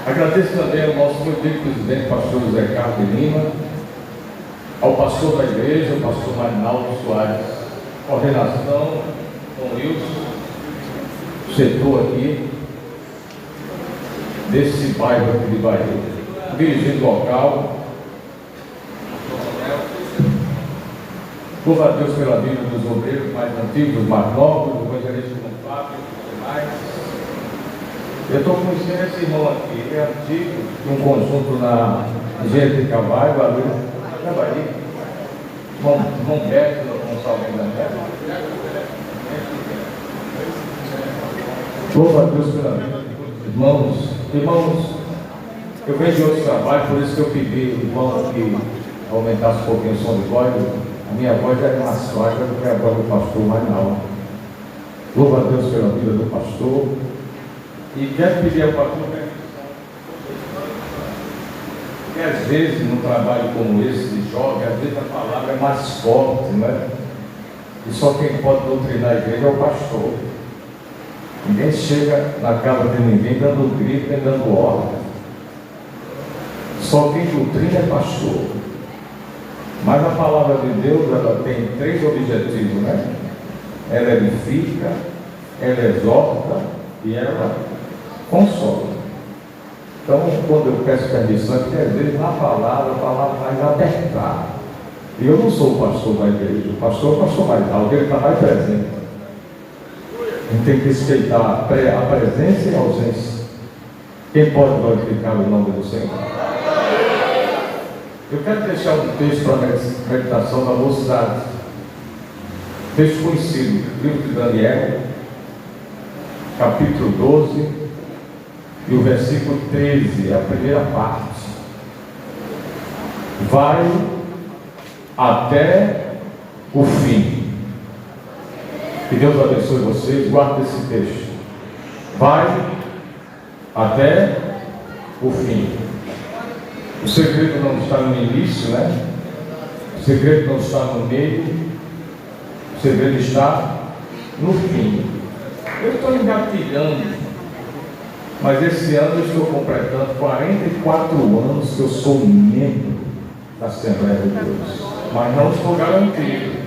Agradeço também ao nosso muito digno presidente, pastor José Carlos de Lima, ao pastor da igreja, o pastor Marinaldo Soares, coordenação com Wilson, setor aqui desse bairro aqui de Bahia, dirigente local. Louva a Deus pela vida dos obreiros mais antigos, dos mais novos, do evangelista Fábio e demais. Eu estou conhecendo esse irmão aqui, ele é antigo, de um conjunto na Engenharia de Cavalho, na Bahia. Irmão Beto, Gonçalves da Terra. Louva a Deus pela vida. Irmãos, eu venho de outro trabalho, por isso que eu pedi o irmão que aumentasse um pouquinho o som de voz. A minha voz é mais fraca do que a voz do pastor Marinaldo. Louva a Deus pela vida do pastor. E quero pedir ao pastor que às vezes, num trabalho como esse de jovem, às vezes a palavra é mais forte, né? E só quem pode doutrinar a igreja é o pastor. Ninguém chega na casa de ninguém dando grito, nem dando ordem. Só quem doutrina é pastor. Mas a palavra de Deus, ela tem três objetivos, né? Ela edifica, ela exorta e ela consola. Então, quando eu peço permissão, porque às vezes na palavra, a palavra vai apertar. E eu não sou o pastor da igreja, o pastor é o pastor Marinaldo, ele está mais presente. A gente tem que respeitar a presença e a ausência. Quem pode glorificar o nome do Senhor? Eu quero deixar um texto para a meditação da mocidade. Texto conhecido, livro de Daniel, capítulo 12, e o versículo 13, a primeira parte. Vai até o fim. Que Deus abençoe vocês, guarde esse texto. Vai até o fim. O segredo não está no início, né? O segredo não está no meio. O segredo está no fim. Eu estou engatilhando, mas esse ano eu estou completando 44 anos que eu sou membro da Assembleia de Deus. Mas não estou garantido.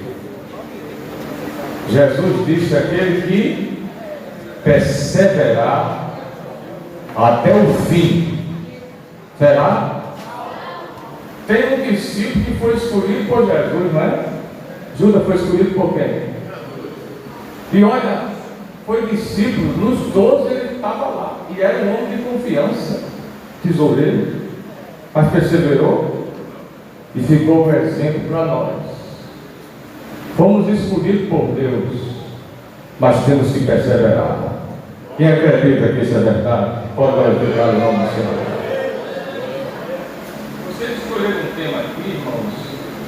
Jesus disse: aquele que perseverar até o fim será. Tem um discípulo que foi escolhido por Jesus, não é? Judas foi escolhido por quem? E olha, foi discípulo, nos 12 ele estava lá, e era um homem de confiança, tesoureiro, mas perseverou e ficou um exemplo para nós. Fomos escolhidos por Deus, mas temos que perseverar. Quem acredita que isso é verdade, pode glorificar o nome do Senhor. Vocês escolheram um tema aqui, irmãos.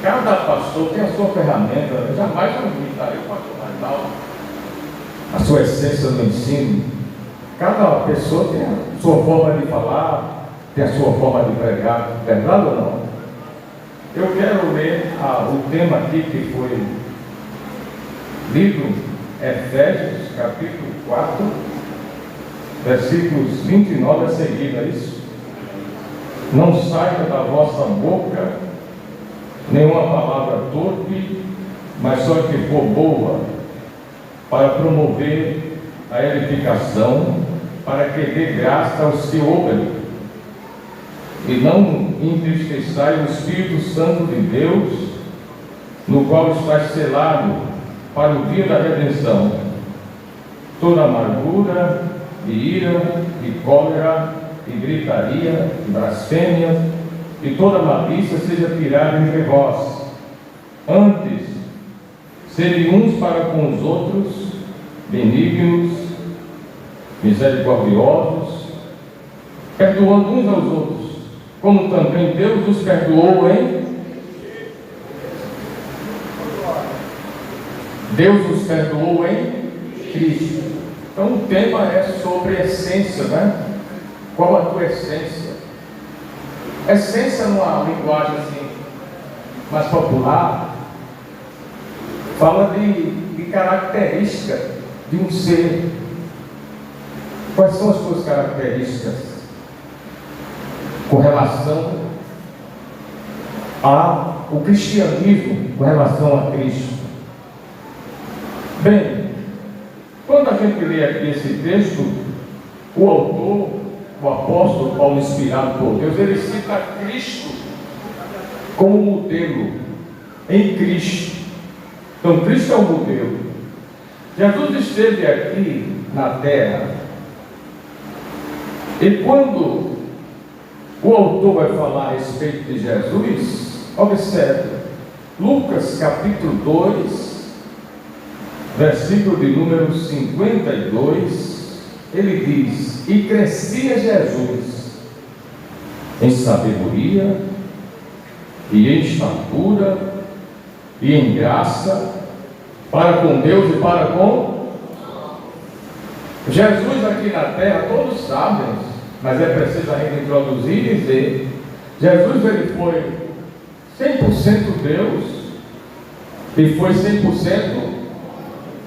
Cada pastor tem a sua ferramenta. Eu jamais limitaria o pastor Marinaldo, a sua essência no ensino. Cada pessoa tem a sua forma de falar, tem a sua forma de pregar. Verdade ou não? Eu quero ler o tema aqui que foi lido, Efésios, capítulo 4, versículos 29 a seguir, é isso? Não saia da vossa boca nenhuma palavra torpe, mas só que for boa, para promover a edificação, para que dê graça aos que ouvem. E não entristeçai o Espírito Santo de Deus, no qual está selado para o dia da redenção. Toda amargura, e ira, e cólera, e gritaria, e blasfêmia, e toda malícia seja tirada entre vós. Antes, sede uns para com os outros, benignos, misericordiosos, perdoando uns aos outros, como também Deus os perdoou em Deus os perdoou em Cristo. Então o tema é sobre essência, né? Qual a tua essência? Essência, numa linguagem assim mais popular, fala de característica de um ser. Quais são as suas características? com relação ao cristianismo, com relação a Cristo. Bem, quando a gente lê aqui esse texto, o autor, o apóstolo Paulo, inspirado por Deus, ele cita Cristo como modelo, em Cristo. Então Cristo é o modelo. Jesus esteve aqui na terra, e quando o autor vai falar a respeito de Jesus, observe, Lucas capítulo 2, versículo de número 52, ele diz: e crescia Jesus em sabedoria, e em estatura, e em graça, para com Deus e para com Jesus. Aqui na terra, todos sabem, mas é preciso ainda introduzir e dizer: Jesus, ele foi 100% Deus e foi 100%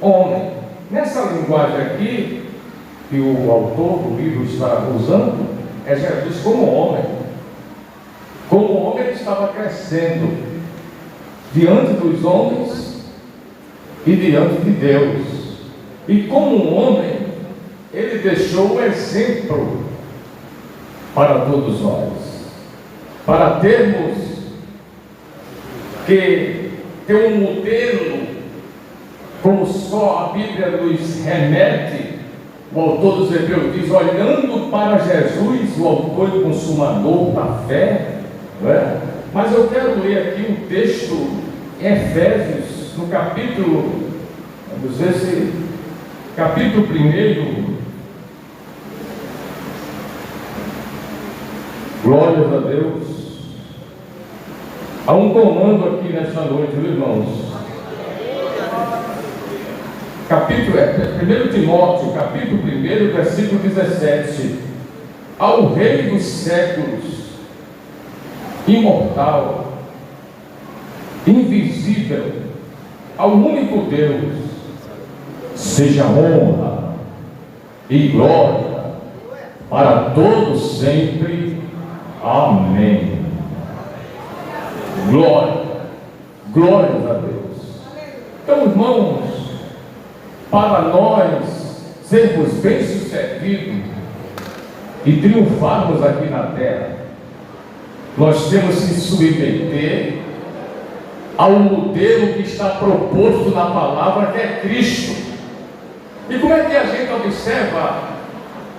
homem. Nessa linguagem aqui que o autor do livro está usando, é Jesus como homem. Como homem, ele estava crescendo diante dos homens e diante de Deus. E como homem, ele deixou o exemplo para todos nós, para termos que ter um modelo, como só a Bíblia nos remete. O autor dos Hebreus diz: olhando para Jesus, o autor e consumador da fé, não é? Mas eu quero ler aqui um texto em Efésios, no capítulo, vamos ver se, capítulo 1. Glórias a Deus. Há um comando aqui nesta noite, meus irmãos. Capítulo 1 Timóteo, capítulo 1, versículo 17. Ao Rei dos séculos, imortal, invisível, ao único Deus, seja honra e glória para todos sempre. Amém. Glória, glórias a Deus. Então, irmãos, para nós sermos bem-sucedidos e triunfarmos aqui na terra, nós temos que submeter ao modelo que está proposto na palavra, que é Cristo. E como é que a gente observa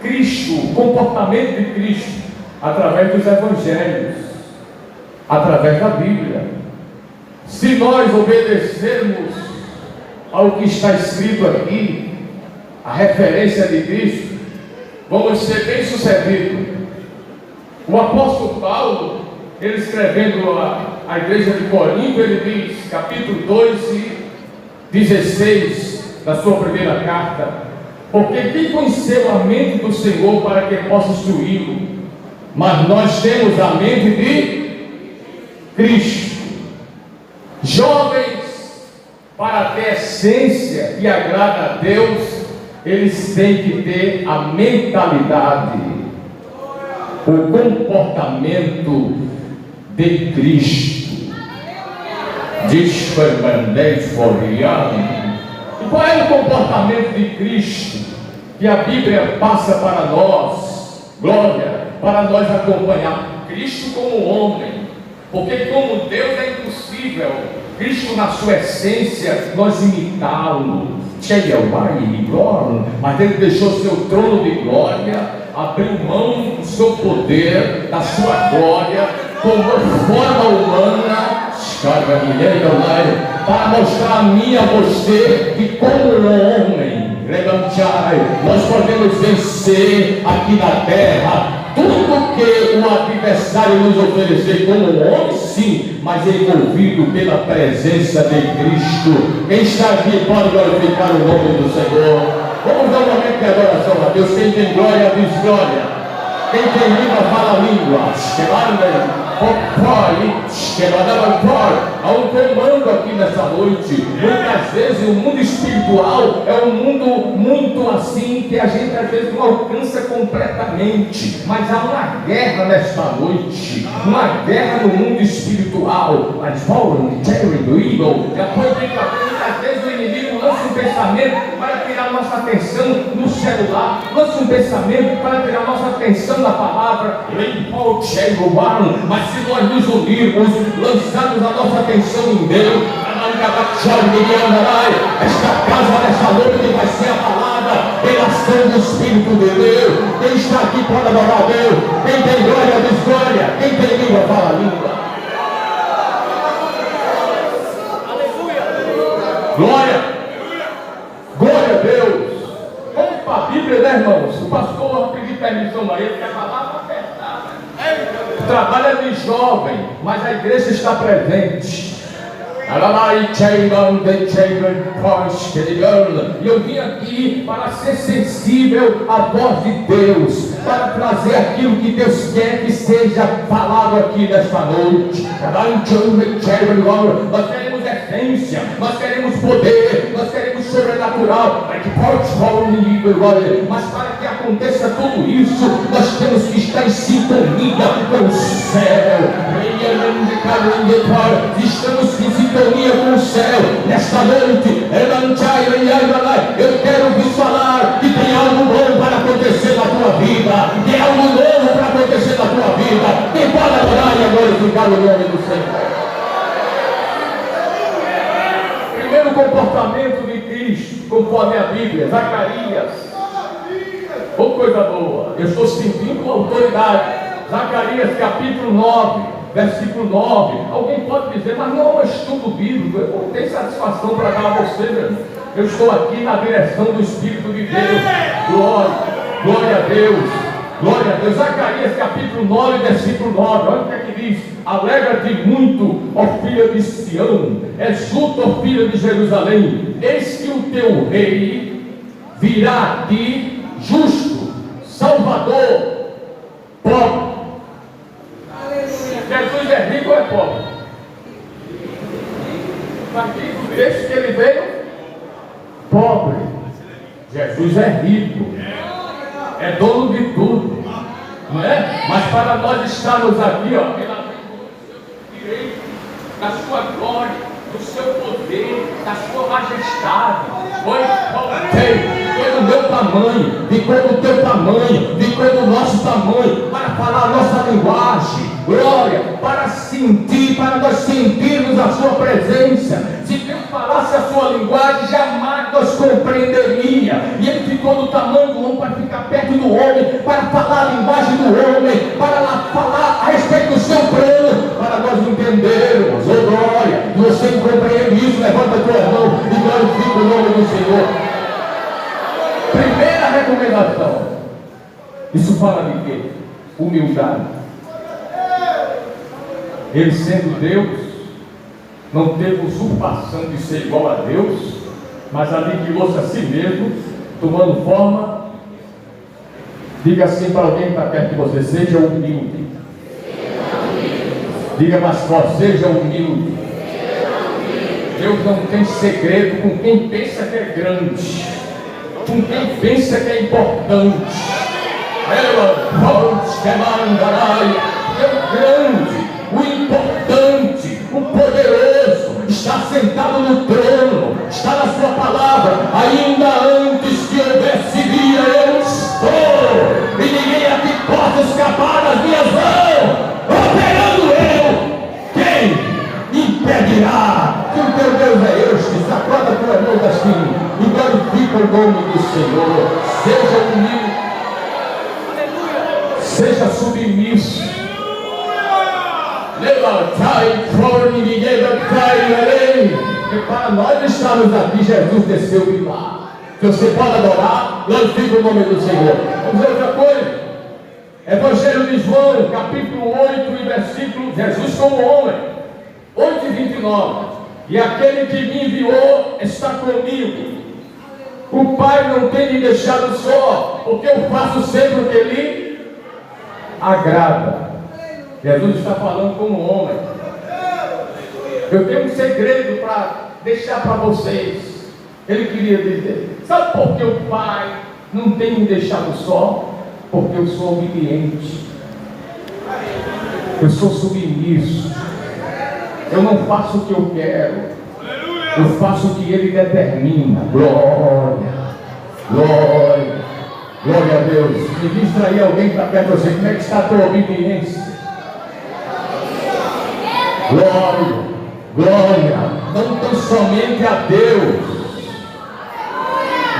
Cristo, o comportamento de Cristo? Através dos evangelhos, através da Bíblia. Se nós obedecermos ao que está escrito aqui, a referência de Cristo, vamos ser bem-sucedidos. O apóstolo Paulo, ele escrevendo a igreja de Corinto, ele diz, capítulo 2 e 16 da sua primeira carta: porque quem conheceu a mente do Senhor para que possa instruí-lo? Mas nós temos a mente de Cristo. Jovens, para ter a essência que agrada a Deus, eles têm que ter a mentalidade, o comportamento de Cristo. Diz Fernandes Floriano. E qual é o comportamento de Cristo que a Bíblia passa para nós? Glória! Para nós acompanhar Cristo como homem, porque como Deus é impossível Cristo na sua essência nós imitá-lo, mas ele deixou seu trono de glória, abriu mão do seu poder, da sua glória, tomou forma humana, para mostrar a mim e a você que como homem, nós podemos vencer aqui na terra tudo que o adversário nos oferecer como homem, sim, mas envolvido pela presença de Cristo. Quem está aqui pode glorificar o nome do Senhor. Vamos dar um momento de adoração a Deus. Quem tem glória diz glória, quem tem língua fala língua. Há um comando aqui nessa noite. Muitas vezes o mundo espiritual é um mundo muito assim que a gente às vezes não alcança completamente. Mas há uma guerra nesta noite, uma guerra no mundo espiritual. Mas do evil, muitas vezes o inimigo lança um pensamento para tirar nossa atenção no celular, lança um pensamento para tirar nossa atenção na palavra. Mas se nós nos unirmos, lançarmos a nossa atenção em Deus, esta casa nesta noite vai ser abalada pela ação do Espírito de Deus. Quem está aqui pode adorar a Deus. Quem tem glória diz glória, quem tem língua fala língua. Glória! Glória a Deus! Vamos para a Bíblia, né, irmãos? O pastor pediu permissão a ele, quer falar para apertar. O trabalho é de jovem, mas a igreja está presente. E eu vim aqui para ser sensível à voz de Deus, para trazer aquilo que Deus quer que seja falado aqui nesta noite. Nós queremos essência, nós queremos poder, nós queremos sobrenatural, mas para que aconteça tudo isso, nós temos que estar em sintonia com o céu. Estamos em sintonia com o céu nesta noite. Eu quero ouvir falar que tem algo bom para acontecer na tua vida, tem algo novo para acontecer na tua vida. Quem pode adorar e glorificar o nome do Senhor? Primeiro comportamento de Cristo, conforme a Bíblia, Zacarias. Oh, coisa boa, eu estou sentindo autoridade. Zacarias capítulo 9, versículo 9. Alguém pode dizer, mas não é um estudo bíblico. Eu não tenho satisfação para dar a você, meu irmão. Eu estou aqui na direção do Espírito de Deus. Glória, glória a Deus, glória a Deus. Zacarias capítulo 9, versículo 9. Olha o que é que diz: alegra-te muito, ó filha de Sião, exulta, ó filha de Jerusalém, eis que o teu rei virá a ti, justo, salvador, pobre. Jesus é rico ou é pobre? Aqui do texto que ele veio, pobre. Jesus é rico, é dono de tudo, não é? Mas para nós estarmos aqui, ó, pela direito da sua glória, do seu poder, da sua majestade, ficou do meu tamanho, ficou do teu tamanho, ficou do nosso tamanho, para falar a nossa linguagem. Glória, para sentir, para nós sentirmos a sua presença. Se Deus falasse a sua linguagem, jamais nós compreenderia. E ele ficou do tamanho do homem para ficar perto do homem, para falar a linguagem do homem, para lá falar a respeito do seu plano, para nós entendermos. Oh glória, se você compreende isso, levanta a tua mão e glorifica o nome do Senhor. Primeira recomendação. Isso fala de quê? Humildade. Ele sendo Deus, não teve usurpação de ser igual a Deus, mas aniquilou-se a si mesmo, tomando forma. Diga assim para alguém que está perto de você: seja humilde. Diga mais forte: seja humilde. Deus não tem segredo com quem pensa que é grande, com quem pensa que é importante. É o grande, o importante, o poderoso, está sentado no trono, está na sua palavra. Ainda antes que houvesse dia, eu estou, e ninguém aqui pode escapar das minhas mãos. Operando eu, quem impedirá? Que o teu Deus é este. Sacoda a tua mão assim e glorifica o nome do Senhor. Seja humilde, seja submisso. E para nós estarmos aqui, Jesus desceu de lá. Se você pode adorar, glorifica o nome do Senhor. Vamos ver outra coisa. Evangelho de João, capítulo 8 e versículo, Jesus como homem, 8:29. E aquele que me enviou está comigo. O Pai não tem me deixado só, porque eu faço sempre o que lhe agrada. Jesus está falando como homem. Eu tenho um segredo para deixar para vocês. Ele queria dizer: sabe por que o Pai não tem me deixado só? Porque eu sou obediente, eu sou submisso, eu não faço o que eu quero, eu faço o que Ele determina. Glória, glória, glória a Deus. Me diz aí alguém que está perto de você, como é que está a tua obediência? Glória, glória, não tão somente a Deus,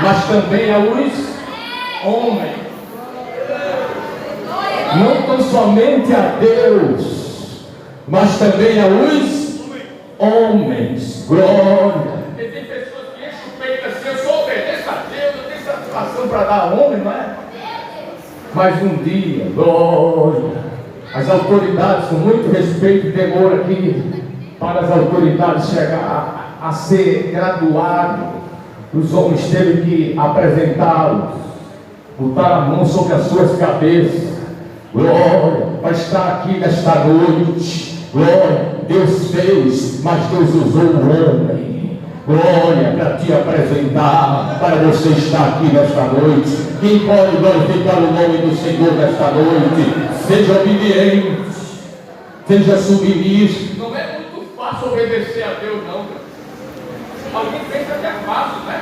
mas também aos homens. Não tão somente a Deus, mas também aos homens. Glória. Porque tem pessoas que enchem o peito assim: eu só obedeço a Deus, eu tenho satisfação para dar a homem, não é? Mas um dia, glória, as autoridades, com muito respeito e temor aqui, para as autoridades chegar a ser graduado, os homens teve que apresentá-los, botar a mão sobre as suas cabeças. Glória, para estar aqui nesta noite. Glória, Deus fez, mas Deus usou o homem. Glória, para te apresentar, para você estar aqui nesta noite. Quem pode glorificar o nome do Senhor nesta noite? Seja obediente, seja submisso. Não é muito fácil obedecer a Deus, não. Alguém pensa que é fácil, né?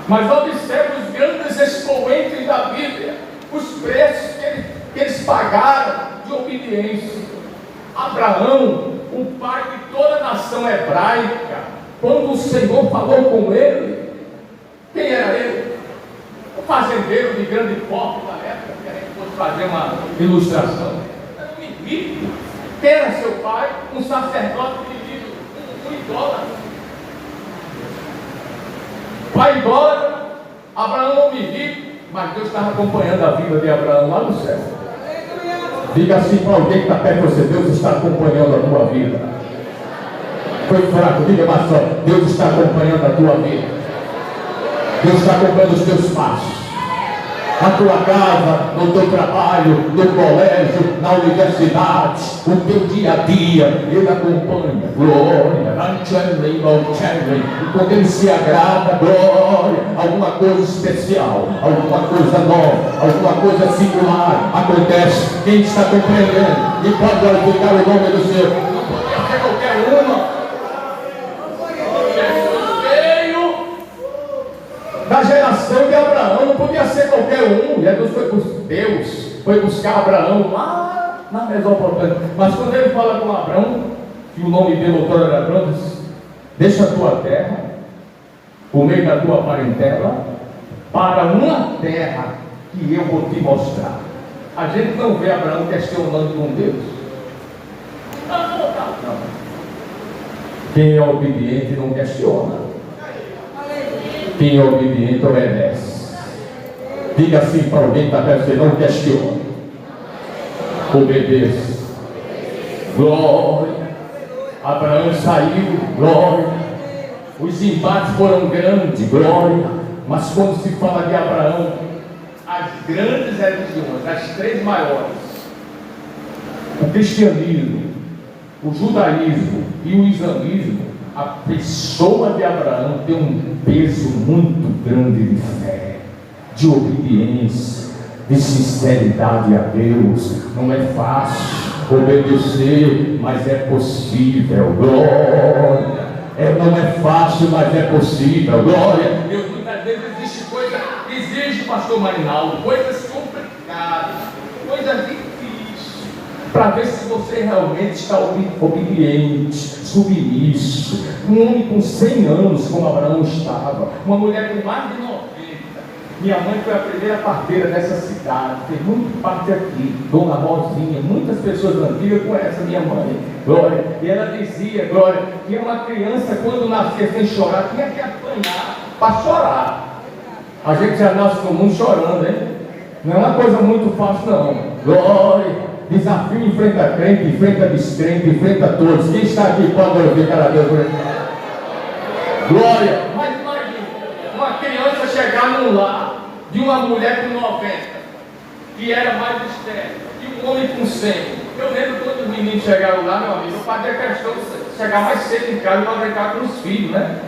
Mas observe os grandes expoentes da Bíblia, os preços que eles pagaram de obediência. Abraão, o pai de toda a nação hebraica, quando o Senhor falou com ele, quem era ele? O fazendeiro de grande porte da época, que a gente pode fazer uma ilustração. Era um inimigo. Quem era seu pai? Um sacerdote vivido, um idólatra. Pai idólatra, Abraão homem rico, mas Deus estava acompanhando a vida de Abraão lá no céu. Diga assim para alguém que está perto de você: Deus está acompanhando a tua vida. Foi fraco, diga mais forte: Deus está acompanhando a tua vida. Deus está acompanhando os teus passos, na tua casa, no teu trabalho, no colégio, na universidade, o teu dia a dia. Ele acompanha. Glória, e quando Ele se agrada, glória, alguma coisa especial, alguma coisa nova, alguma coisa singular acontece. Quem está compreendendo e pode glorificar o nome do Senhor? Não podia ser qualquer uma. Jesus veio da geração de Abraão, não podia ser qualquer um. Deus foi buscar Abraão lá na Mesopotâmia. Mas quando Ele fala com Abraão, que o nome dele, doutor, era Abraão, diz: deixa a tua terra, o meio da tua parentela, para uma terra que eu vou te mostrar. A gente não vê Abraão questionando com Deus. Não. Quem é obediente não questiona. Quem é obediente obedece. Diga assim para alguém que está perto de você: não questiona, obedeça. Glória. Abraão saiu, glória. Os embates foram grandes, glória. Mas quando se fala de Abraão, as grandes religiões, as três maiores, o cristianismo, o judaísmo e o islamismo, a pessoa de Abraão tem um peso muito grande de fé, de obediência, de sinceridade a Deus. Não é fácil obedecer, mas é possível. Glória. Não é fácil, mas é possível. Glória. Muitas vezes existe coisa que exige, pastor Marinaldo, coisas complicadas, coisas difíceis, para ver se você realmente está obediente, submisso. Um homem com 100 anos, como Abraão estava, uma mulher com mais de 90. Minha mãe foi a primeira parteira dessa cidade, tem muito parte aqui, Dona Rosinha. Muitas pessoas antigas conhecem a minha mãe, glória. E ela dizia, glória, que uma criança, quando nascia sem chorar, tinha que apanhar para chorar. A gente já nasce no mundo chorando, hein? Não é uma coisa muito fácil, não. Glória. Desafio enfrenta crente, enfrenta descrente, enfrenta todos. Quem está aqui pode glorificar a Deus. Glória. Mas imagine uma criança chegar num lar de uma mulher com 90, que era mais estéril, e um homem com 100. Eu lembro quando meninos chegaram lá, meu amigo, eu fazia questão de chegar mais cedo em casa para brincar com os filhos, né?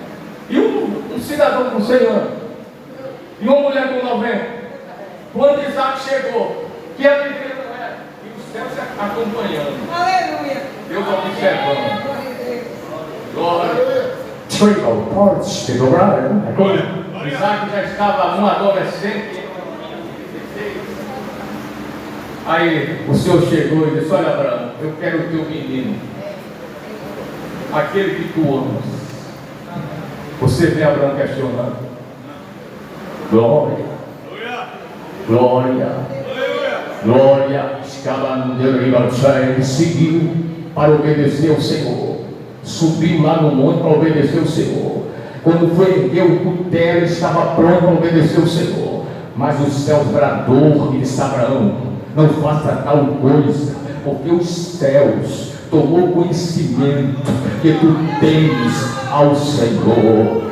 E um cidadão com 100 anos, e uma mulher com 90. Quando Isaac chegou, que a igreja não era, e os céus acompanhando. Aleluia! Deus observando. Glória! Trickle parts to the right. Isaac já estava um adolescente. Aí o Senhor chegou e disse: olha, Abraão, eu quero o teu menino, aquele que tu amas. Você vê Abraão questionando. Glória, glória, glória. Ele seguiu para obedecer ao Senhor. Subiu lá no monte para obedecer ao Senhor. Quando foi erguer o cutelo, estava pronto para obedecer ao Senhor. Mas os céus bradou e disse: Abraão, não faça tal coisa, porque os céus tomou conhecimento que tu temes ao Senhor.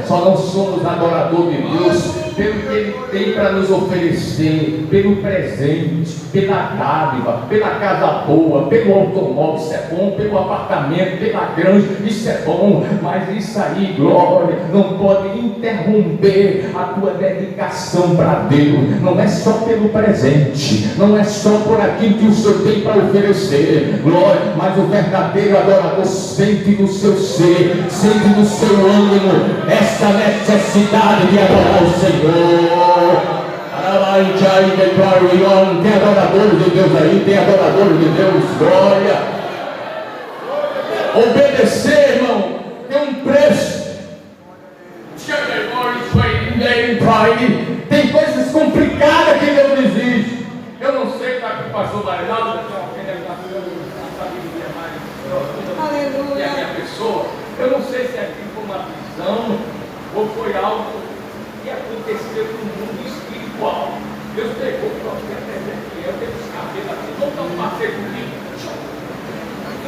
Só não somos adoradores de Deus pelo que Ele tem para nos oferecer, pelo presente, pela dádiva, pela casa boa, pelo automóvel, isso é bom, pelo apartamento, pela granja, isso é bom, mas isso aí, glória, não pode interromper a tua dedicação para Deus. Não é só pelo presente, não é só por aquilo que o Senhor tem para oferecer, glória, mas o verdadeiro adorador sente no seu ser, sente no seu ânimo essa necessidade de adorar o Senhor. Tem adoradores de Deus aí, tem adoradores de Deus, glória. Obedecer, irmão, tem um preço. Tem coisas complicadas que Deus exige. Eu não sei para que o pastor Marinaldo e a minha pessoa, eu não sei se aqui foi uma visão ou foi algo que aconteceu no mundo espiritual. Deus pegou o profeta Ezequiel, teve os cabelos assim, vamos dar um passeio comigo.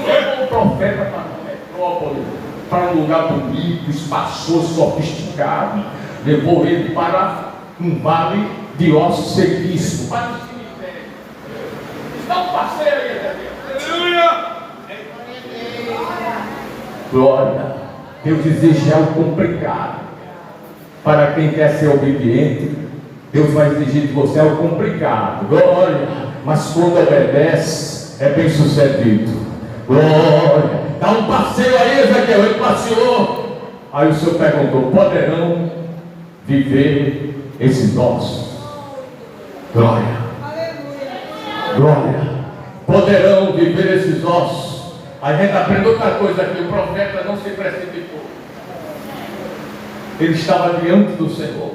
Levou o profeta para a metrópole, para um lugar bonito, espaçoso, sofisticado. Levou ele para um vale de ossos sequíssimos, para o cemitério. Dá um passeio aí, Ezequiel. Aleluia! Glória, Deus exige algo complicado. Para quem quer ser obediente, Deus vai exigir de você algo complicado. Glória, mas quando obedece, é bem sucedido. Glória, dá um passeio aí, Ezequiel. Ele passeou. Aí o Senhor perguntou: poderão viver esses ossos? Glória, glória, poderão viver esses ossos? A gente aprende outra coisa aqui: o profeta não se precipitou. Ele estava diante do Senhor,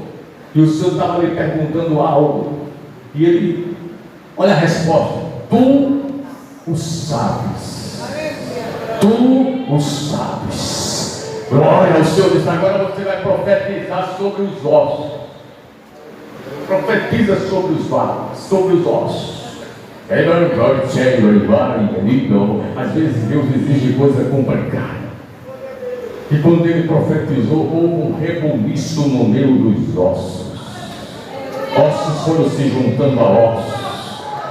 e o Senhor estava lhe perguntando algo, e ele, olha a resposta: tu o sabes, tu o sabes. Glória ao Senhor. Disse: agora você vai profetizar sobre os ossos. Profetiza sobre os vasos, sobre os ossos. Às vezes Deus exige coisa complicada. E quando ele profetizou, houve um rebuliço no meio dos ossos. Ossos foram se juntando a ossos.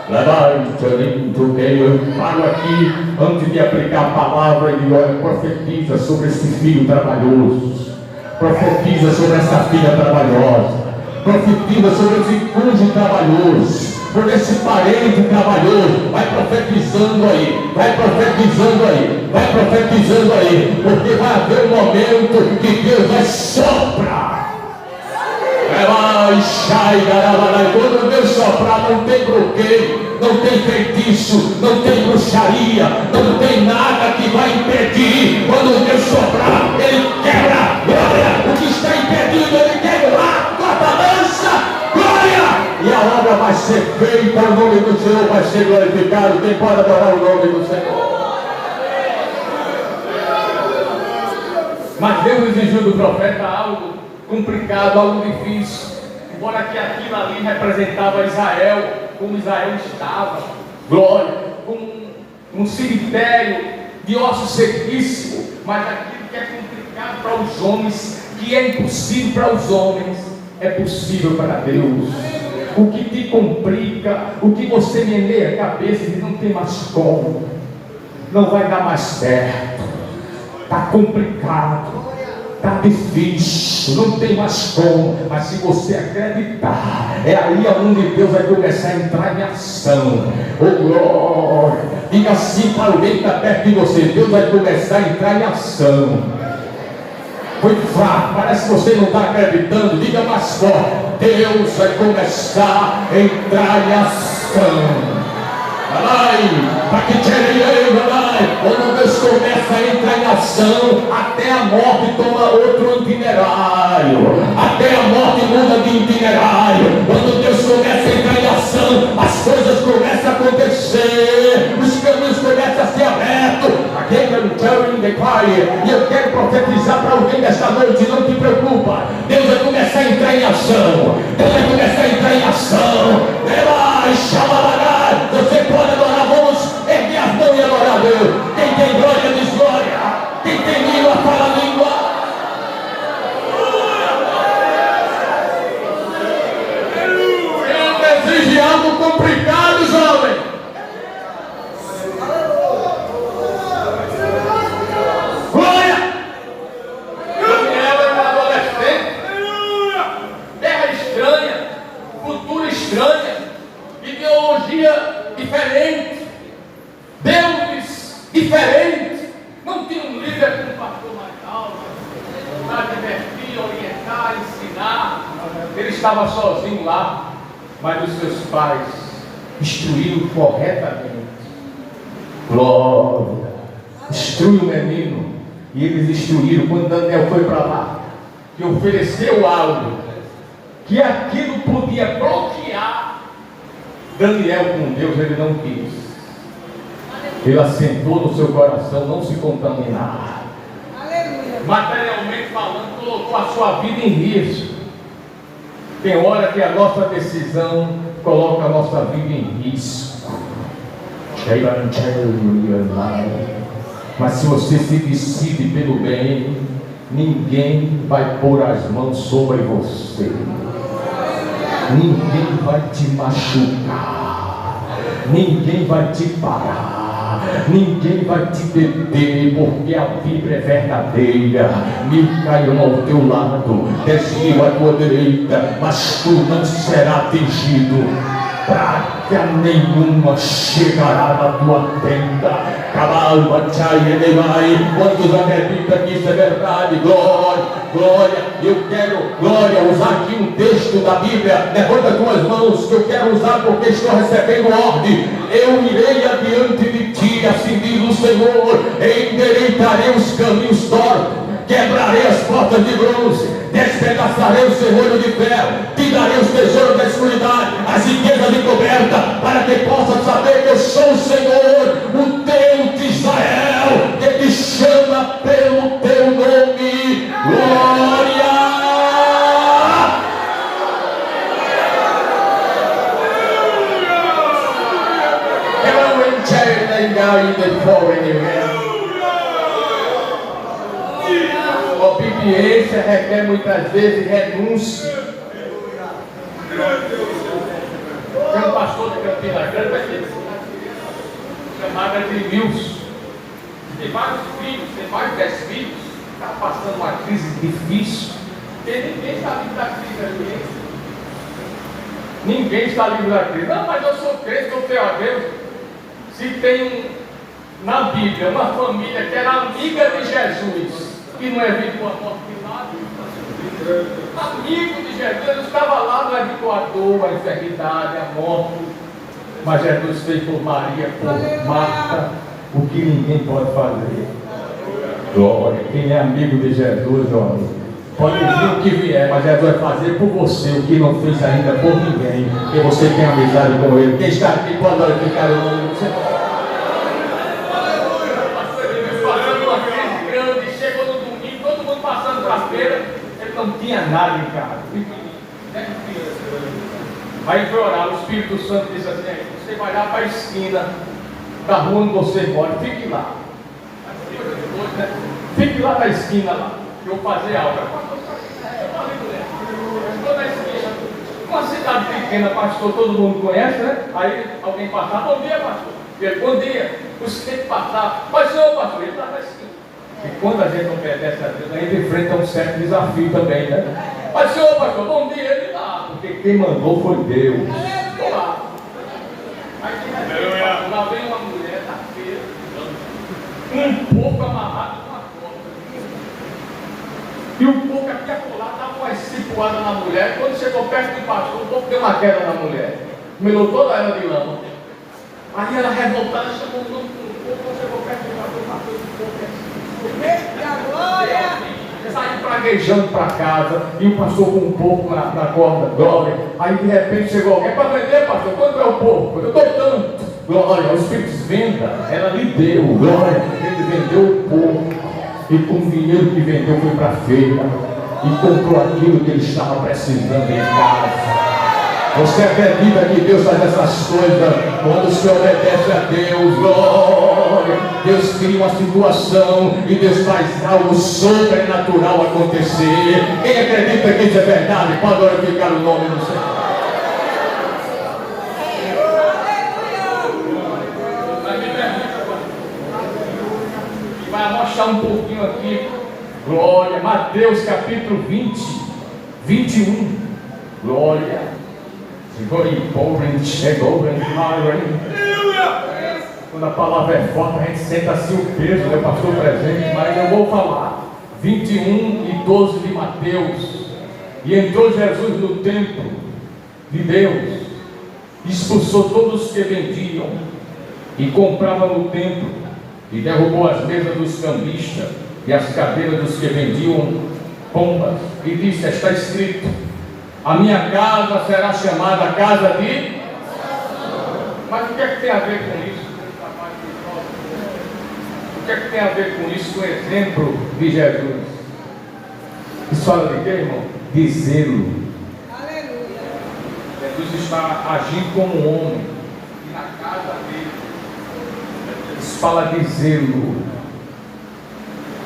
Eu paro aqui, antes de aplicar a palavra, e olha, profetiza sobre esse filho trabalhoso. Profetiza sobre essa filha trabalhosa. Profetiza sobre esse cônjuge trabalhoso, por esse parente trabalhoso. Vai profetizando aí, vai profetizando aí, vai profetizando aí, porque vai haver um momento que Deus vai soprar. Quando Deus soprar, não tem bloqueio, não tem feitiço, não tem bruxaria, não tem nada que vai impedir. Quando Deus soprar, Ele quebra. Glória, o que está impedindo, Ele quebra lá com a balança. Glória, e a obra vai ser feita, o nome do Senhor vai ser glorificado. Quem pode adorar o nome do Senhor? Mas Deus exigiu do profeta algo complicado, algo difícil. Embora que aquilo ali representava Israel, como Israel estava, glória, como um cemitério de ossos sequíssimos, mas aquilo que é complicado para os homens, que é impossível para os homens, é possível para Deus. o que te complica, o que você meneia a cabeça e não tem mais como, não vai dar mais certo, está complicado, está difícil, não tem mais como, mas se você acreditar, é aí onde Deus vai começar a entrar em ação. Oh glória! Diga assim para alguém que está perto de você: Deus vai começar a entrar em ação. Foi fraco, parece que você não está acreditando. Diga mais forte: Deus vai começar a entrar em ação. Quando Deus começa a entrar em ação, até a morte toma outro itinerário, até a morte muda de itinerário. Quando Deus começa a entrar em ação, as coisas começam a acontecer, os caminhos começam a ser abertos. E eu quero profetizar para alguém desta noite: não te preocupa, Deus vai começar a entrar em ação, Deus vai começar a entrar em ação. Você pode adorar, vamos erguer as mãos e adorar a Deus. Quem tem glória diz glória, quem tem língua fala língua. Ele exige algo complicado, jovem. Glória! Daniel era um adolescente, terra estranha, cultura estranha, ideologia diferente, deuses diferentes. Não tinha um líder como o pastor Magal para divertir, orientar, ensinar. Ele estava sozinho lá, mas os seus pais instruíram corretamente. Glória! Instrui o menino. E eles instruíram. Quando Daniel foi para lá e ofereceu algo que aquilo podia bloquear Daniel com Deus, ele não quis. Ele assentou no seu coração não se contaminar. Aleluia. Materialmente falando, colocou a sua vida em risco. Tem hora que a nossa decisão coloca a nossa vida em risco. Mas se você se decide pelo bem, ninguém vai pôr as mãos sobre você. Ninguém vai te machucar, ninguém vai te parar, ninguém vai te deter, porque a Bíblia é verdadeira. Mil cairão ao teu lado, 10.000 à tua direita, mas tu não serás atingido. Praga nenhuma chegará na tua tenda. Quantos acreditam que isso é verdade? Glória, glória. Eu quero, glória, usar aqui um texto da Bíblia. Levanta tuas mãos, que eu quero usar porque estou recebendo ordem. Eu irei adiante de ti, assim diz o Senhor. Endireitarei os caminhos tortos, quebrarei as portas de bronze, despedaçarei o serrolho de ferro, te darei os tesouros da escuridade, as riquezas de coberta, para que possa saber que eu sou o Senhor, o Deus de Israel, que te chama pelo teu nome. Glória! Obediência requer muitas vezes renúncia. Tem um pastor de Campina Grande chamado Edmilson. Tem vários filhos, tem mais de 10 filhos. Está passando uma crise difícil. E ninguém está livre da crise ali. Ninguém está livre da crise. Não, mas eu sou crente, sou fiel a Deus. Se tem na Bíblia uma família que era amiga de Jesus e não evitou a morte de nada, amigo de Jesus, ele estava lá, não evitou a dor, a enfermidade, a morte, mas Jesus fez por Maria, por Marta, o que ninguém pode fazer. Glória! Quem é amigo de Jesus, jovem, pode vir o que vier, mas Jesus vai fazer por você o que não fez ainda por ninguém, porque você tem amizade com ele. Quem está aqui pode glorificar o nome do Senhor. Ele não tinha nada em casa. Aí foi orar, o Espírito Santo disse assim: você vai lá para a esquina da rua onde você mora, fique lá. Fique lá na esquina lá, que eu vou fazer algo. Estou na esquina. Uma cidade pequena, pastor, todo mundo conhece, né? Aí alguém passava, bom dia, pastor. Ele, bom dia. Os que passavam, mas senhor, pastor, ele estava assim. E quando a gente não obedece a Deus, a gente enfrenta um certo desafio também, né? Mas senhor, pastor, bom dia. Ele lá, porque quem mandou foi Deus. Estou lá. Aí lá vem uma mulher da feira, um pouco amarrado numa corda. E o pouco aqui acolá dava uma cipuada na mulher. Quando chegou perto do pastor, o pouco deu uma queda na mulher. Melou toda ela de lama. Aí ela revoltada chamou o nome do pouco, chegou perto do pastor do pouco. Eita glória! Saiu praguejando para casa, e o pastor com um porco na corda, glória. Aí de repente chegou alguém para vender, pastor, quanto é o porco? Eu dou tanto, glória. O Espírito venda, ela lhe deu, glória. Ele vendeu o porco, e com o dinheiro que vendeu foi para a feira, e comprou aquilo que ele estava precisando em casa. Você acredita que Deus faz essas coisas quando você obedece a Deus? Glória! Deus cria uma situação e Deus faz algo sobrenatural acontecer. Quem acredita que isso é verdade pode glorificar o nome do Senhor. Vai mostrar um pouquinho aqui. Glória! Mateus capítulo 20, 21. Glória! Quando a palavra é forte, a gente sente assim o peso, né, pastor presente, mas eu vou falar. 21 e 12 de Mateus. E entrou Jesus no templo de Deus, expulsou todos os que vendiam e compravam no templo, e derrubou as mesas dos cambistas e as cadeiras dos que vendiam pombas, e disse: está escrito, a minha casa será chamada casa de... Mas o que é que tem a ver com isso? O que é que tem a ver com isso, com o exemplo de Jesus? Isso fala de quê, irmão? De zelo. Aleluia. Jesus está agindo como um homem, e na casa dele, isso fala de zelo.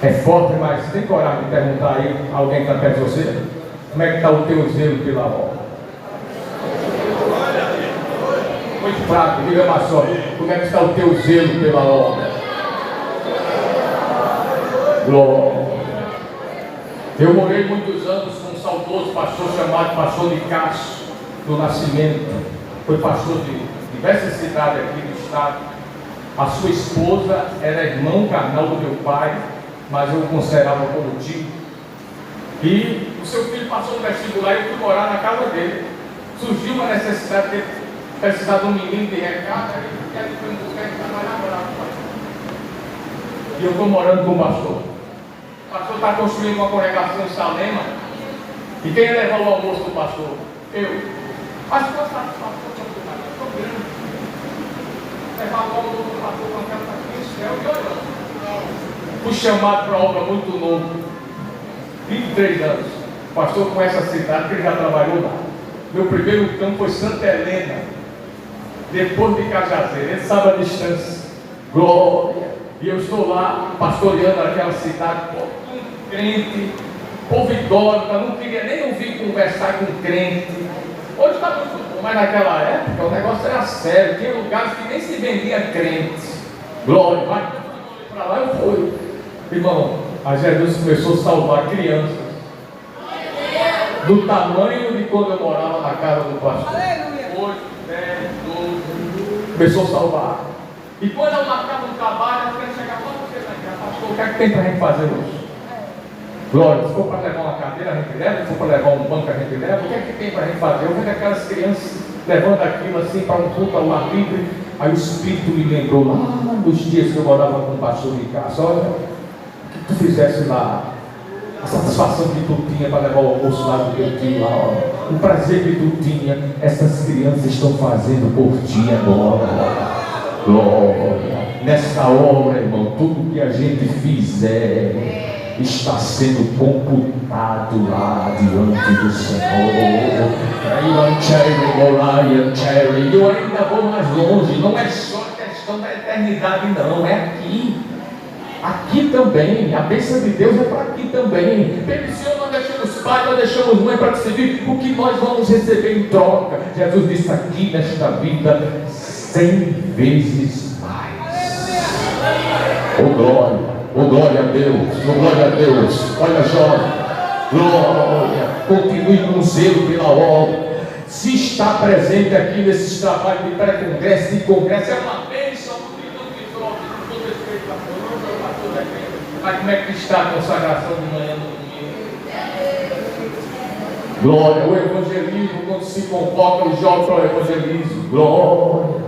É forte, mas tem coragem de perguntar aí, alguém que está perto de você? Como é que está o teu zelo pela obra? Muito fraco, diga mais só. Como é que está o teu zelo pela obra? Glória. Eu morei muitos anos com um saudoso pastor chamado Pastor de Castro do Nascimento. Foi pastor de diversas cidades aqui do estado. A sua esposa era irmão carnal do meu pai, mas eu o considerava como tio. E o seu filho passou no vestibular e eu fui morar na casa dele. Surgiu uma necessidade de precisar de um menino de recado, aí ele foi me buscar e trabalhar lá. E eu estou morando com o pastor. O pastor está construindo uma congregação em Salema. E quem ia levar o almoço do pastor? Eu. Mas o pastor estou grande. Levar o almoço do pastor com aquela aqui no céu e olhando. Fui chamado para obra muito novo. 23 anos, pastor com essa cidade que ele já trabalhou lá. Meu primeiro campo foi Santa Helena, depois de Cajazeira, ele sabe a distância. Glória! E eu estou lá pastoreando aquela cidade, crente, povo idólatra, não queria nem ouvir conversar com crente. Hoje está muito bom, mas naquela época o negócio era sério, tinha lugares que nem se vendia crente. Glória! Vai para lá, eu fui, irmão. Aí Jesus começou a salvar crianças do tamanho de quando eu morava na casa do pastor. 8, 10, 12. Começou a salvar. E quando eu marcava um trabalho, eu queria chegar para você, pastor, o que é que tem para a gente fazer hoje? Glória, se for para levar uma cadeira, a gente leva. Se for para levar um banco, a gente leva. O que é que tem para a gente fazer? Eu vejo aquelas crianças levando aquilo assim para um culto ao ar livre. Aí o Espírito me lembrou lá nos dias que eu morava com o pastor de casa. Olha, tu fizesse lá, a satisfação que tu tinha para levar o almoço lá do teu tio lá, ó. O prazer que tu tinha, essas crianças estão fazendo por ti agora. Glória. Nesta hora, irmão, tudo que a gente fizer está sendo computado lá diante do Senhor. E eu ainda vou mais longe, não é só questão da eternidade, não, é aqui. Aqui também, a bênção de Deus é para aqui também. Permissiona, nós deixamos pais, nós deixamos mãe para te servir, o que nós vamos receber em troca? Jesus disse aqui nesta vida, 100 vezes mais. Oh glória a Deus, oh glória a Deus. Olha, jovem, glória, continue com zelo pela obra. Se está presente aqui nesses trabalhos de pré-congresso, de congresso, é uma bênção. Mas como é que está a consagração de manhã no domingo? Glória, o evangelismo, quando se convoca os jovens para o evangelismo, glória.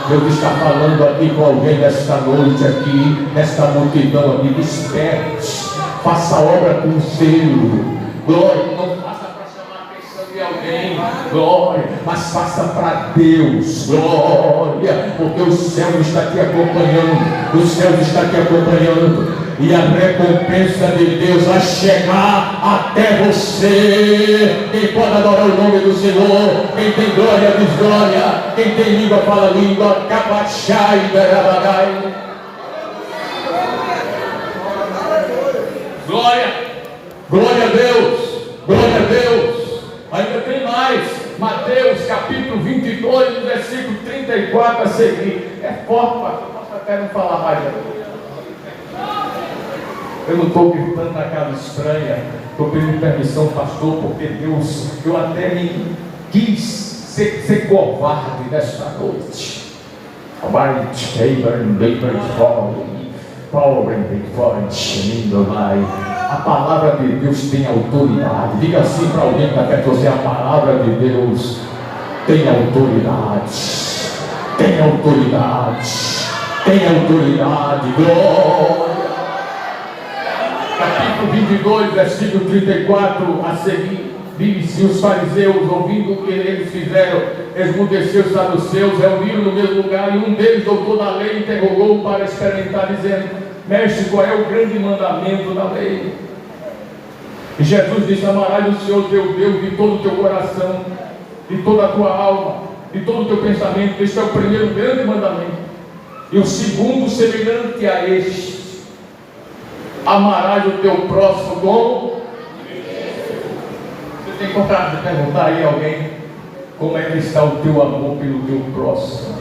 Deus está falando aqui com alguém nesta noite aqui, nesta multidão aqui. Desperte, faça a obra com zelo. Glória, não faça para chamar a atenção de alguém, glória, mas faça para Deus, glória, porque o céu está te acompanhando, o céu está te acompanhando. E a recompensa de Deus vai chegar até você. Quem pode adorar o nome do Senhor? Quem tem glória diz glória. Quem tem língua fala língua. Capachai, berabagai. Glória, glória a Deus, glória a Deus. Ainda tem mais. Mateus capítulo 22, versículo 34 a seguir. É forte, pastor. Posso até não falar mais aqui. Eu não estou gritando na casa estranha, estou pedindo permissão, pastor, porque Deus, eu até me quis ser covarde nesta noite. A palavra de Deus tem autoridade. Diga assim para alguém que está perto de você: a palavra de Deus tem autoridade. Tem autoridade. Tem autoridade. Glória. Capítulo 22, versículo 34 a seguir, diz: e os fariseus, ouvindo o que eles fizeram, esmudeceu os saduceus, reuniram no mesmo lugar, e um deles, doutor da lei, interrogou para experimentar, dizendo: mestre, qual é o grande mandamento da lei? E Jesus disse: amarás o Senhor teu Deus de todo o teu coração, de toda a tua alma, de todo o teu pensamento. Este é o primeiro grande mandamento. E o segundo, semelhante a este: amarás o teu próximo como? Você tem coragem de perguntar aí a alguém como é que está o teu amor pelo teu próximo?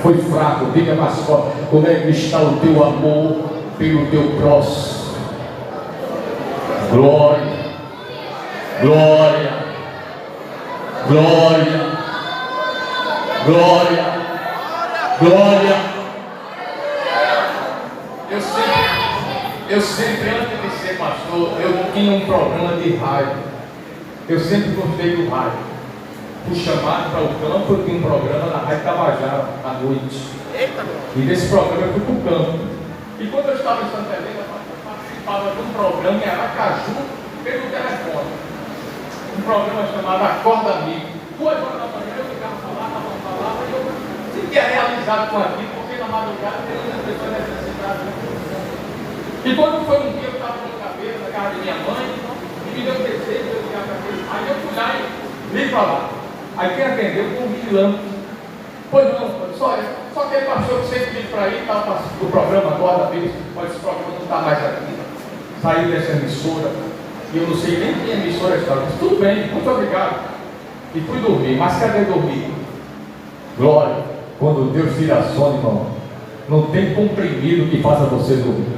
Foi fraco, diga mais forte. Como é que está o teu amor pelo teu próximo? Glória, glória, glória, glória, glória. Eu sempre, antes de ser pastor, eu tinha um programa de rádio. Eu sempre gostei do rádio. Fui chamado para o campo, eu tinha um programa na Rádio Tabajara, à noite. E desse programa eu fui para o campo. E quando eu estava em Santa Helena, eu participava de um programa em Aracaju, pelo telefone. Um programa chamado Acorda Amigo. 2 horas da manhã eu ficava falando, e eu sentia realizado com aquilo, porque na madrugada tem muitas pessoas necessitadas. E quando foi um dia, eu estava com cabeça na casa de minha mãe, e me deu desejo de eu ligar para aquele. Aí eu fui lá e li para lá. Aí quem atendeu foi um vigilante. Pois não, só aquele pastor que sempre pediu para ir, estava participando do programa agora, mas esse programa não está mais aqui. Saiu dessa emissora, e eu não sei nem que emissora estava. Disse: tudo bem, muito obrigado. E fui dormir, mas cadê dormir? Glória, quando Deus tira sono, irmão, não tem comprimido que faça você dormir.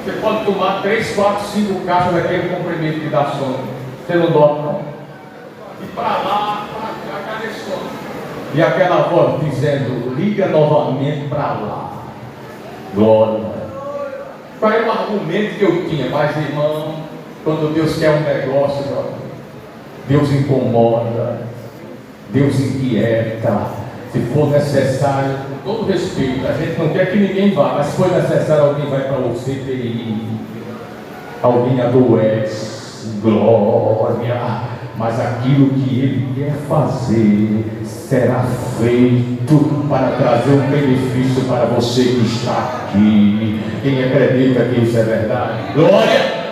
Você pode tomar 3, 4, 5 caixas daquele comprimido que dá sono. Você não dorme, não. E para lá, para cá, cadê sono? E aquela voz dizendo: liga novamente para lá. Glória. Qual é o argumento que eu tinha? Mas, irmão, quando Deus quer um negócio, Deus incomoda, Deus inquieta. Se for necessário, com todo respeito, a gente não quer que ninguém vá, mas se for necessário, alguém vai para você ter, alguém adoece, glória, mas aquilo que Ele quer fazer será feito para trazer um benefício para você que está aqui. Quem acredita que isso é verdade? Glória!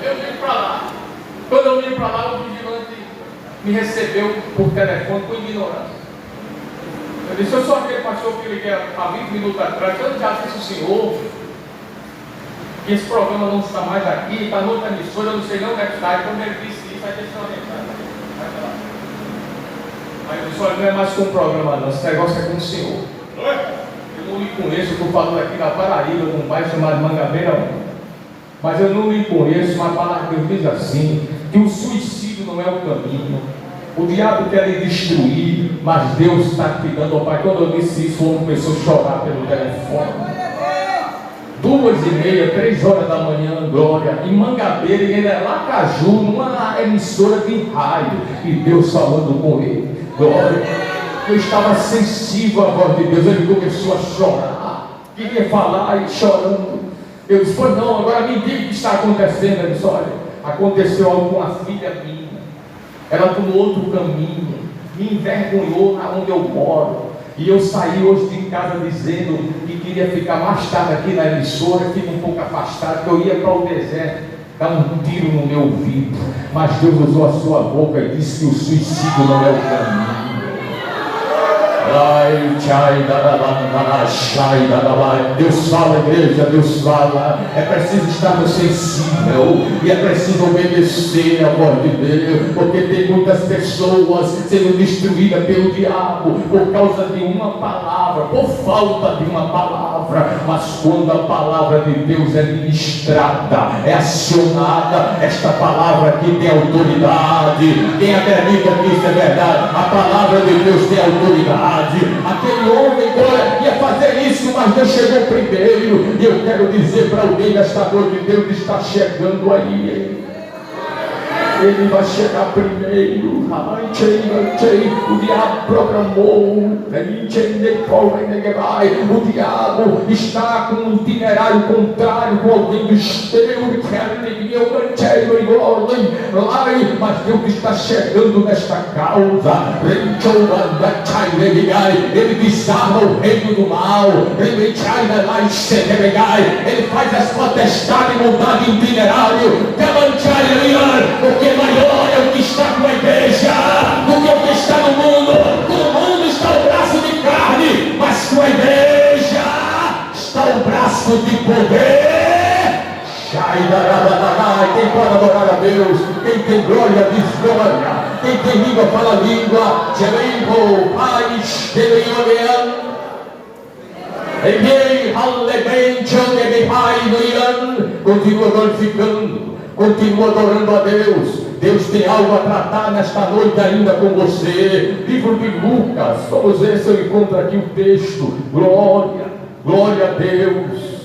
Eu vim para lá. Quando eu vim para lá, o vigilante me recebeu por telefone com ignorância. Eu disse, eu sou aquele pastor que liguei há 20 minutos atrás, eu já disse o senhor que esse programa não está mais aqui, está noutra emissora, eu não sei nem onde é que está. E quando ele disse isso, aí deixa eu orientar. Mas eu disse, olha, não é mais com o programa não, esse negócio é com o senhor. Eu não lhe conheço, eu estou falando aqui na Paraíba, num bairro chamado Mangabeira. Mas eu não lhe conheço, mas a palavra que diz assim, que o suicídio não é o caminho. O diabo quer lhe destruir, mas Deus está te dando, pai. Quando eu disse isso, o homem começou a chorar pelo telefone. 2h30, 3 horas da manhã, glória, em Mangabeira, e ele é Lacaju, numa emissora de rádio, e Deus falando com ele, glória. Eu estava sensível à voz de Deus, ele começou a chorar, queria falar e chorando. Eu disse, pois não, agora me diga o que está acontecendo. Ele disse, olha, aconteceu algo com a filha minha, ela tomou outro caminho, me envergonhou onde eu moro. E eu saí hoje de casa dizendo que queria ficar mais tarde aqui na emissora, fico um pouco afastado, que eu ia para o deserto, dar um tiro no meu ouvido. Mas Deus usou a sua boca e disse que o suicídio não é o caminho. Deus fala, igreja, Deus fala. É preciso estar sensível e é preciso obedecer a voz de Deus, porque tem muitas pessoas sendo destruídas pelo diabo por causa de uma palavra, por falta de uma palavra. Mas quando a palavra de Deus é ministrada, é acionada, esta palavra aqui tem autoridade. Quem acredita que isso é verdade? A palavra de Deus tem autoridade. Aquele homem ia fazer isso, mas Deus chegou primeiro. E eu quero dizer para alguém nesta noite, Deus está chegando aí. Ele vai chegar primeiro. O diabo programou. O diabo está com um itinerário contrário com alguém do exterior. Mas Deus está chegando nesta causa. Ele desarma o reino do mal. Ele faz as potestades mudar de itinerário. Porque maior é o que está com a igreja do que o que está no mundo. No mundo está o braço de carne, mas com a igreja está o braço de poder. Quem pode adorar a Deus? Quem tem glória diz glória. Quem tem língua fala língua. Continua glorificando, continua adorando a Deus. Deus tem algo a tratar nesta noite ainda com você. Livro de Lucas, vamos ver se eu encontro aqui o texto. Glória, glória a Deus.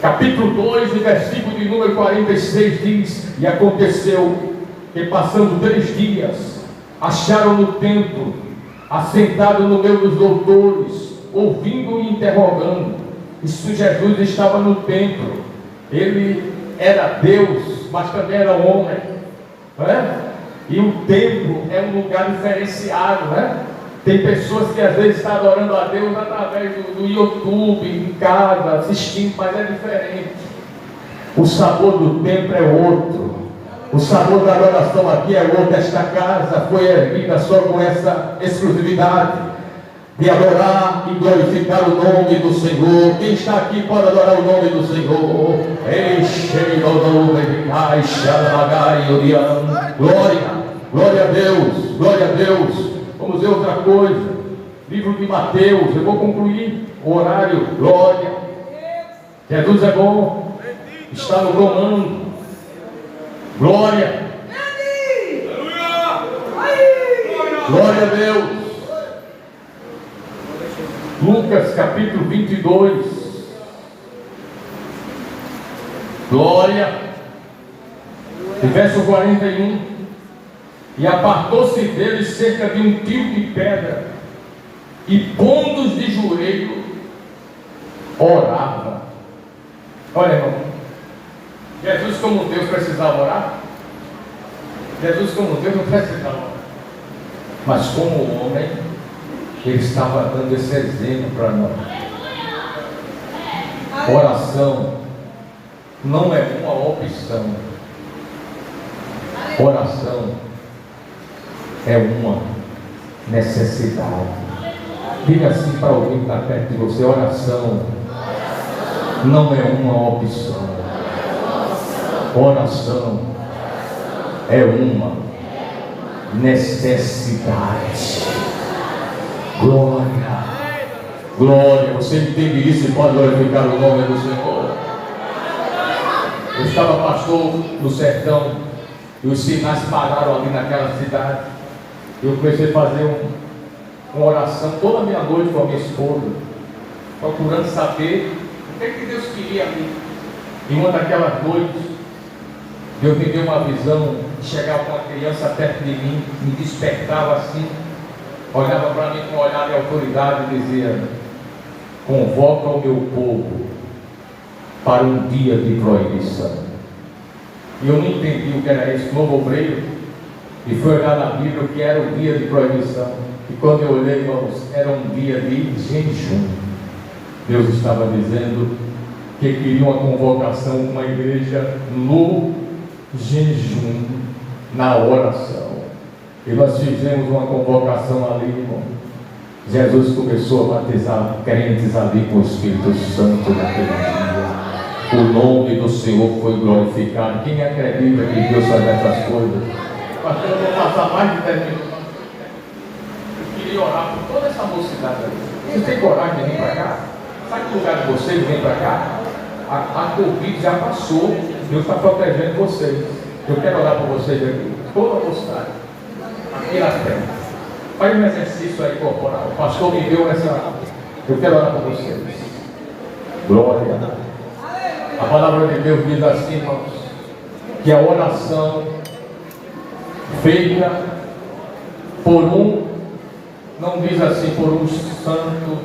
Capítulo 2 e versículo de número 46 diz: e aconteceu que passando 3 dias, acharam no templo, assentado no meio dos doutores, ouvindo e interrogando. Isso, Jesus estava no templo. Ele era Deus, mas também era homem, não é? E o templo é um lugar diferenciado, né? Tem pessoas que às vezes estão adorando a Deus através do YouTube, em casa, assistindo, mas é diferente. O sabor do templo é outro. O sabor da adoração aqui é outro. Esta casa foi erguida só com essa exclusividade de adorar e glorificar o nome do Senhor. Quem está aqui pode adorar o nome do Senhor. Glória, glória a Deus, glória a Deus. Vamos ver outra coisa. Livro de Mateus, eu vou concluir o horário. Glória. Jesus é bom, está no comando. Glória. Glória a Deus. Lucas capítulo 22. Glória. E verso 41. E apartou-se deles cerca de 1 quilo de pedra, e pondo-os de joelho, orava. Olha, irmão, Jesus como Deus precisava orar? Jesus como Deus não precisava orar. Mas como homem, Ele estava dando esse exemplo para nós. Oração não é uma opção. Oração é uma necessidade. Diga assim para alguém que está perto de você: oração não é uma opção. Oração é uma necessidade. Glória, glória. Você entende isso e pode glorificar o nome do Senhor. Eu estava pastor no sertão e os sinais pararam ali naquela cidade. Eu comecei a fazer uma oração toda meia-noite com a minha esposa, procurando saber o que Deus queria ali. E uma daquelas noites, Deus me deu uma visão de chegar com uma criança perto de mim, me despertava assim, olhava para mim com um olhar de autoridade e dizia: convoca o meu povo para um dia de proibição. E eu não entendi o que era esse novo obreiro, e fui olhar na Bíblia o que era o dia de proibição. E quando eu olhei, irmãos, era um dia de jejum. Deus estava dizendo que queria uma convocação, uma igreja no jejum, na oração. E nós fizemos uma convocação ali, irmão. Jesus começou a batizar crentes ali com o Espírito Santo naquele dia. O nome do Senhor foi glorificado. Quem acredita que Deus faz essas coisas? Pastor, eu vou passar mais de 10 minutos. Eu queria orar por toda essa mocidade ali. Vocês têm coragem de vir para cá? Sai do lugar de vocês e vem para cá. A Covid já passou. Deus está protegendo vocês. Eu quero orar por vocês aqui. Toda a mocidade. Aqui na frente. Faz um exercício aí corporal. O pastor me deu essa. Eu quero orar por vocês. Glória. A palavra de Deus diz assim, irmãos, que a oração feita por não diz assim por um santo,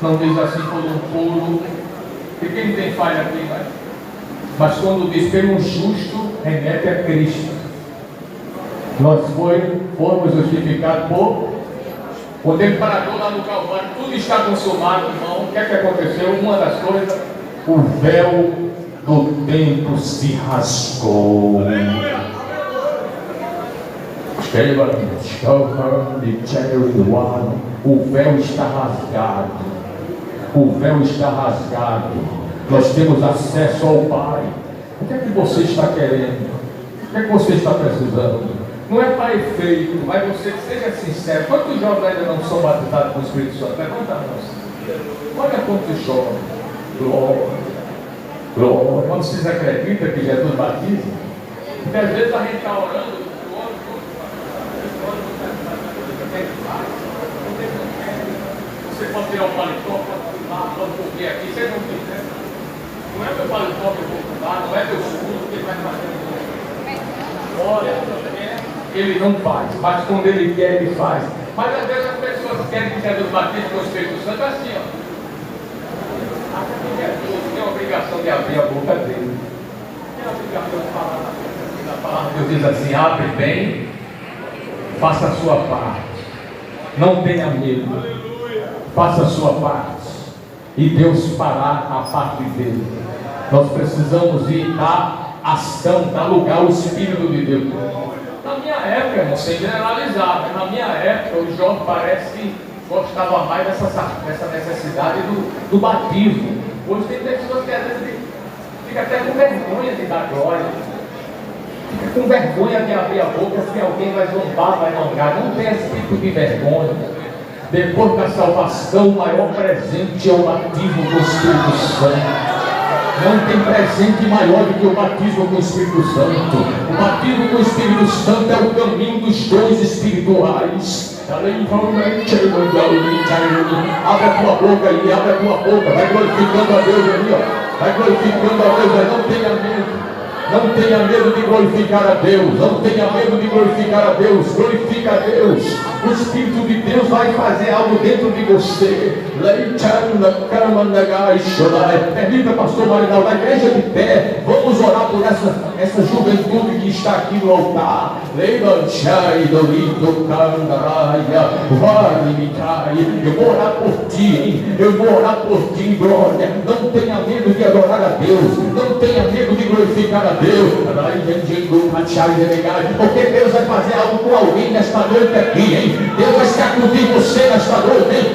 não diz assim por um puro, e quem tem falha aqui, né? Mas quando diz pelo justo, remete a Cristo. Nós fomos justificados quando ele parou lá no Calvário, tudo está consumado, irmão. O que é que aconteceu? Uma das coisas, o véu do templo se rasgou. O véu está rasgado. O véu está rasgado. Nós temos acesso ao Pai. O que é que você está querendo? O que é que você está precisando? Não é para efeito, mas você seja sincero. Quantos jovens ainda não são batizados com o Espírito Santo? Levanta a mão. Olha quantos jovens. Glória. Glória. Quando vocês acreditam que Jesus batiza, porque às vezes a gente está orando. Você pode tirar o paletó, pode correr aqui, você não quiser. Não é meu paletó que eu vou pular, não é meu escudo que ele vai fazer. Olha, ele não faz, mas quando ele quer, ele faz. Mas às vezes as pessoas querem que Jesus batize com o Espírito Santo assim, ó. Jesus tem a obrigação de abrir a boca dele. Tem a obrigação de falar na palavra. Deus diz assim: abre bem, faça a sua parte. Não tenha medo. Faça a sua parte. E Deus fará a parte dele. Nós precisamos ir dar ação, dar lugar ao Espírito de Deus. Na minha época, irmão, sem generalizar, na minha época, o jovem parece que gostava mais dessa necessidade do batismo. Hoje tem pessoas que às vezes fica até com vergonha de dar glória. Fica com vergonha de abrir a boca se alguém vai zombar, vai mangar. Não tem esse tipo de vergonha. Depois da salvação, o maior presente é o batismo do Espírito Santo. Não tem presente maior do que o batismo com o Espírito Santo. O batismo com o Espírito Santo é o caminho dos dons espirituais. Abre a tua boca aí, abre a tua boca. Vai glorificando a Deus ali, ó. Vai glorificando a Deus aí. Não tenha medo. Não tenha medo de glorificar a Deus. Não tenha medo de glorificar a Deus. Glorifica a Deus. O Espírito de Deus vai fazer algo dentro de você. Permita, pastor Marinaldo, da igreja de pé. Vamos orar por essa juventude que está aqui no altar. Eu vou orar por ti. Eu vou orar por ti, glória. Não tenha medo de adorar a Deus. Não tenha medo de glorificar a Deus. Deus. Porque Deus vai fazer algo com alguém nesta noite aqui, hein? Deus vai sacudir você nesta noite, hein?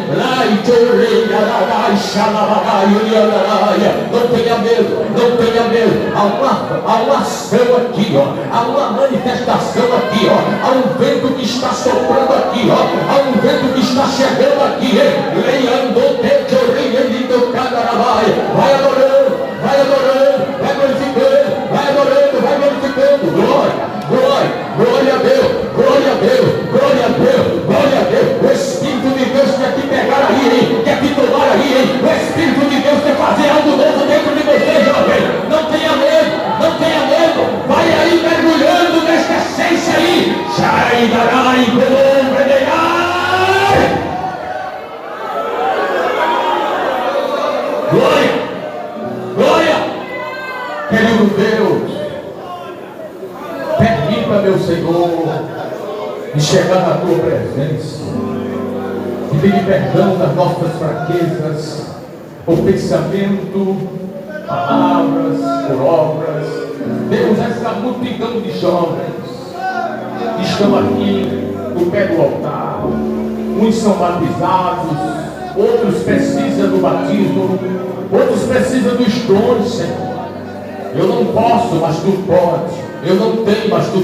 Não tenha medo, não tenha medo. Há uma ação aqui, ó. Há uma manifestação aqui, ó. Há um vento que está soprando aqui, ó. Há um vento que está chegando aqui, hein? Vai adorando, vai adorando, vai glorificando, vai adorando, vai glorificando. Glória, glória, glória a Deus, glória a Deus, glória a Deus, glória a Deus. O Espírito de Deus quer te pegar aí, hein? Quer te tomar aí, hein? O Espírito de Deus quer fazer algo novo dentro de você, jovem. Não tenha medo, não tenha medo. Vai aí mergulhando nesta essência aí. Sai, darai, glória, glória. Querido Deus, permita, meu Senhor, de chegar na tua presença e pedir perdão das nossas fraquezas, por pensamento, palavras, por obras. Deus, essa multidão de jovens que estão aqui no pé do altar, uns são batizados, outros precisam do batismo, outros precisam dos dons, Senhor. Eu não posso, mas tu podes. Eu não tenho, mas tu